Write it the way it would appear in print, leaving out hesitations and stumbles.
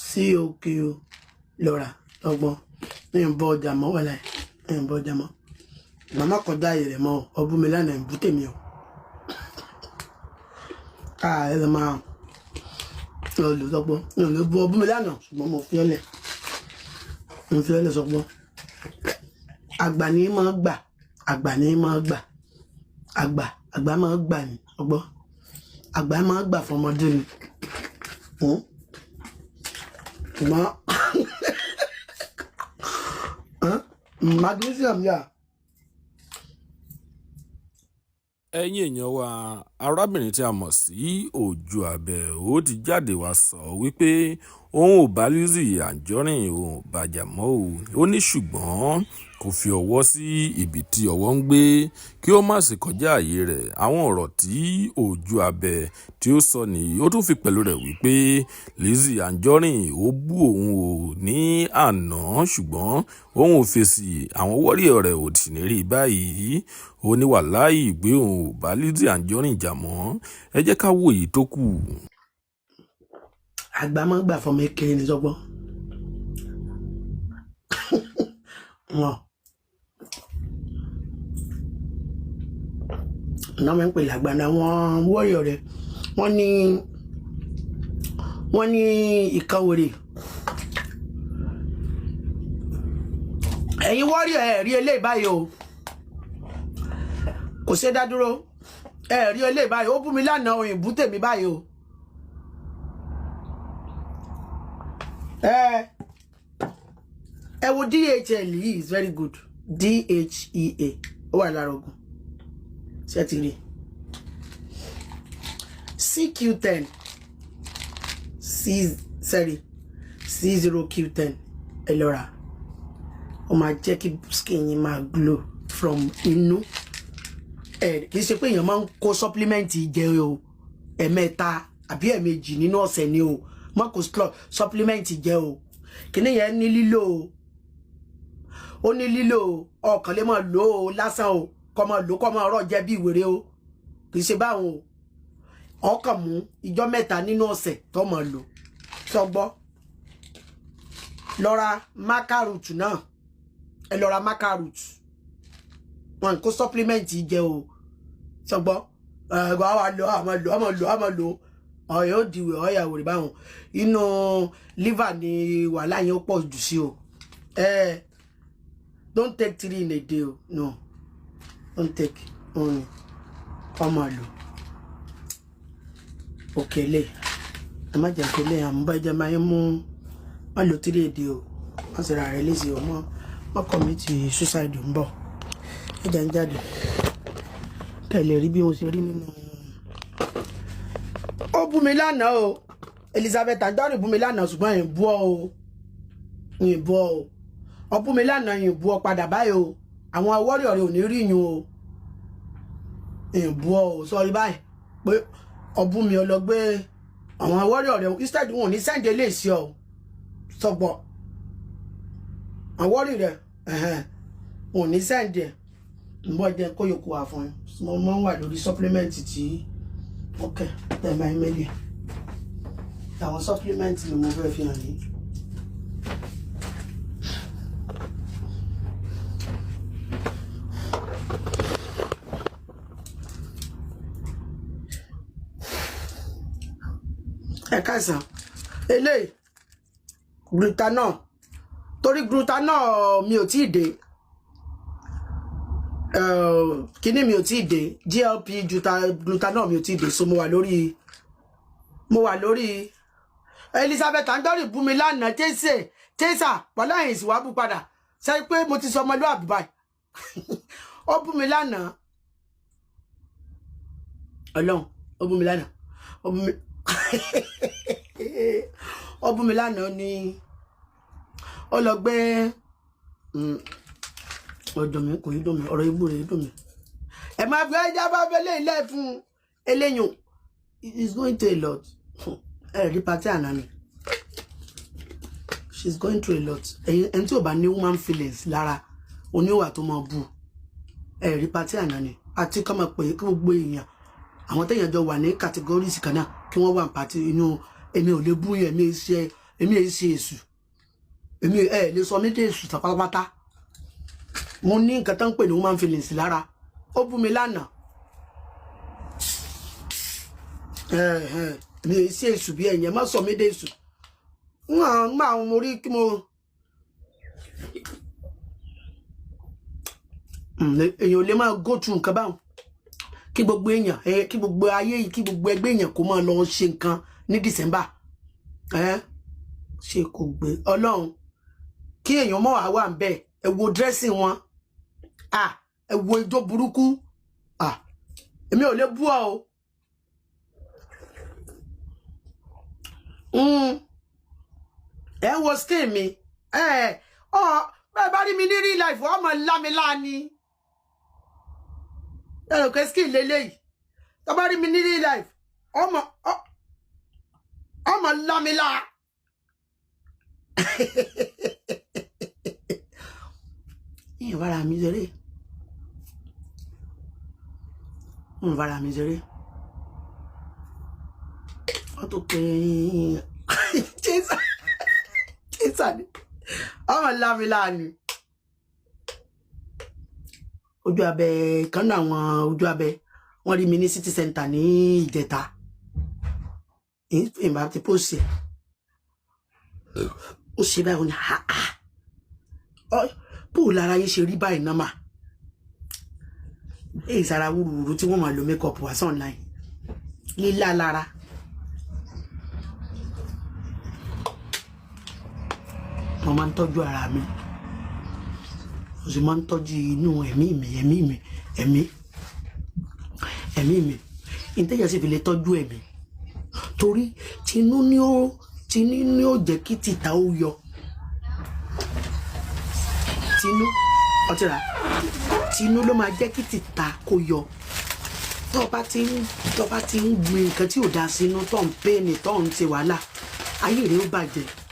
sí òkè o lọ́ra ọgbọ́n ní ìbọn ọjà mọ́ wà láì ní ìbọn ọjà mọ́ màmá kọjá ayé rẹ̀ mọ́ ọbún mi lánàá ìbú tèmi o ẹ lọ máa lọ lò sọgbọ́n mi ò lè bu ọbún mi lánàá ṣùgbọ́n mo fi ọ́lẹ̀ sọgbọ́n àgbà ní máa gbà àgbà ní máa gbà àgbà máa gbà ní ọgbọ́n àgbà máa gbà fọmọdé ni ṣùgbọ́n magnesium yà. ẹ̀yin èèyàn wa arábìnrin tí a mọ̀ sí Òjó Abẹ́ ó ti jáde wá sọ wípé òun ò bá Lizzy Anjorin òun ò bàjà mọ́ ó ní ṣùgbọ́n kò fi ọwọ́ sí ibi tí ọwọ́ ń gbé kí ó má sì kọjá àyè rẹ̀. Àwọn ọ̀rọ̀ tí Òjó Abẹ́ tí ó sọ nìyí ó tún fi pẹ̀lú rẹ̀ wípé Lizzy Anjorin ó bú òun ò ní àná ṣùgbọ́n òun ò fèsì àwọn wọ́ríọ̀ rẹ̀ ò sì ní rí báyìí. Ó ní wàláhì ìgbé òun ò bá Lizzy Anjorin jà mọ́. Ẹ jẹ́ ká wo èyí tó kù. Àgbà máa ń gbà fọmọ ekele ní sọgbọ́n náà máa ń pè lágbàdá wọn wọ́ọ̀rọ̀ rẹ̀ wọ́n ní ìkàwérè ẹ̀yin wọ́ọ̀rọ̀ ẹ̀ rí eléyìí báyìí o kò ṣe dá dúró ẹ̀ rí eléyìí báyìí ó bú mi lánàá òyìnbó tèmi báyìí o ẹ wo DHL yìí is very good DHEA ó wà lára ogun ṣẹ́tìrì CQ10 C0Q10 ẹ lọ rà ó máa jẹ́ kí skin yín máa glow from inú kì í ṣe pé èèyàn máa ń kó supplement jẹ o ẹ̀mẹ́ta àbí ẹ̀mejì nínú ọ̀sẹ̀ ni o má kó supplement jẹ o kíní yẹn ní lílò o ó ní lílò ọkàn lè máa lò ó lásán o kọ́ máa lò kọ́ máa rọ̀ jẹ́ bí ìwéré o kì í ṣe báwọn o ọkàn mú ìjọ́ mẹ́ta nínú ọ̀sẹ̀ tó máa lò sọgbọ́ lọ ra macarot náà ẹ lọ ra macarot wọn kó supplement jẹ o sọgbọ́ àmọ́ lò ọ̀yọ́ òdìwẹ̀ ọ̀yàwó rẹ̀ báwọn inú liver ni wàhálà yẹn ó pọ̀ jù sí o don't take 3 in a day o no don't take only ọmọ lò òkèlè ẹ má jẹ òkèlè àmúbá ẹjẹ máa ń mú má lò 3 a day o má sì ra rẹ léṣe o má commit suicide ń bọ̀ ẹjẹ ń jáde kẹlẹ rí bí mo ṣe rí nínú. Ó bú mi lánàá o Elizabeth Anjorin bú mi lánàá ṣùgbọ́n yìí bú ọ o yìí bú ọ o ó bú mi lánàá yìí bú ọ padà báyìí o àwọn awọ́rì ọ̀rẹ́ ò ní rí yín o yìí bú ọ o sọ báyìí pé ó bú mi ọlọgbé àwọn awọ́rì ọ̀rẹ́ instead wọn ò ní sẹ́ǹdẹ̀ lè ṣe ọ sọgbọ́ awọ́rì rẹ wọn ò ní sẹ́ǹdẹ̀ ń bọ́ jẹ́ kó yòókù wà fún yín mo máa ń wà lórí supplement tí okay then my email àwọn supplement ni mo fẹ́ fi hàn yín ẹ káàsán eléyìí glutathione torí glutathione mi ò tí ì dé kíní mi ò tí ì dé GLP glutathione mi ò tí ì dé so mo wà lórí Elizabeth Anjorin bú mi lánàá tẹ́sà pọ̀lá ẹ̀yìn sì wá bú padà sẹ́yìn pé mo ti sọ ọmọlúwàbí báyìí ó bú mi lánàá ọlọ́run ó bú mi lánàá ó bú mi lánàá ní ó lọ gbé ọdún mi kò yí dùn mí ọ̀rọ̀ ibú rẹ̀ dùn mí ẹ máa fi ẹja bá fẹ́lẹ́ ilé fún eléyìn is going to a lot ẹ rí pàtí àná ni she's going through a lot ẹni tí ò bá ní woman feelings lára oníwà tó máa bú ẹ rí pàtí àná ni àti kọ́ máa pè é kí gbogbo èèyàn àwọn téèyàn jọ wà ní categories kan náà kí wọ́n wà ní pàtí inú èmi ò lè bú yẹn èmi ṣe èṣù èmi lè sọ mí dé èṣù pátápátá mo ní nǹkan tó ń pè ní human feelings lára ó bú mi lánàá èmi ṣe èṣù bí ẹ̀yẹn má sọ mí dé èṣù ń àwọn mo rí kí mo èèyàn ò lè máa go through nǹkan báwọn kí gbogbo èèyàn kí gbogbo ayé kí gbogbo ẹgbẹ́ èèyàn kó máa lọ ṣe nǹkan ní December ṣe kò gbé Ọlọ́run kí èèyàn mọ̀ wá wà ń bẹ̀ ẹ wo dressing wọn ẹ wo ijó burúkú èmi ò lè bú ọ ẹ wo skin mi bẹ́ẹ̀ bá rí mi ní real life ọmọ lámilá ni ẹ̀rọ kẹ́ skin lélẹ́yìí tó bá rí mi ní real life ọmọ lámilá ìyẹn bára mi ṣeré wọ́n tó pé jésà ni ọmọ lámilá ni ojú abẹ kan náà àwọn ojú abẹ wọ́n rí mi ní city center ní ìjẹta ìbá ti pòsì ó ṣe báyìí ó ní bóò lára yín ṣe rí báyìí náà mà èyí sára wúruwúru tí wọ́n máa lo makeup wá online lílá lára mo máa ń tọ́jú ara mi mo sì máa ń tọ́jú inú ẹ̀mí mi ìtẹ́yà sì fi lè tọ́jú ẹ̀mí torí tinú ni ó jẹ́ kí tìta ó yọ tinú ló máa jẹ́ kí tìta kó yọ tó bá ti ń gbin nǹkan tí ò dá sínú tó ń pè ní tó ń ṣe wàhálà ayé rẹ̀ ó bàjẹ́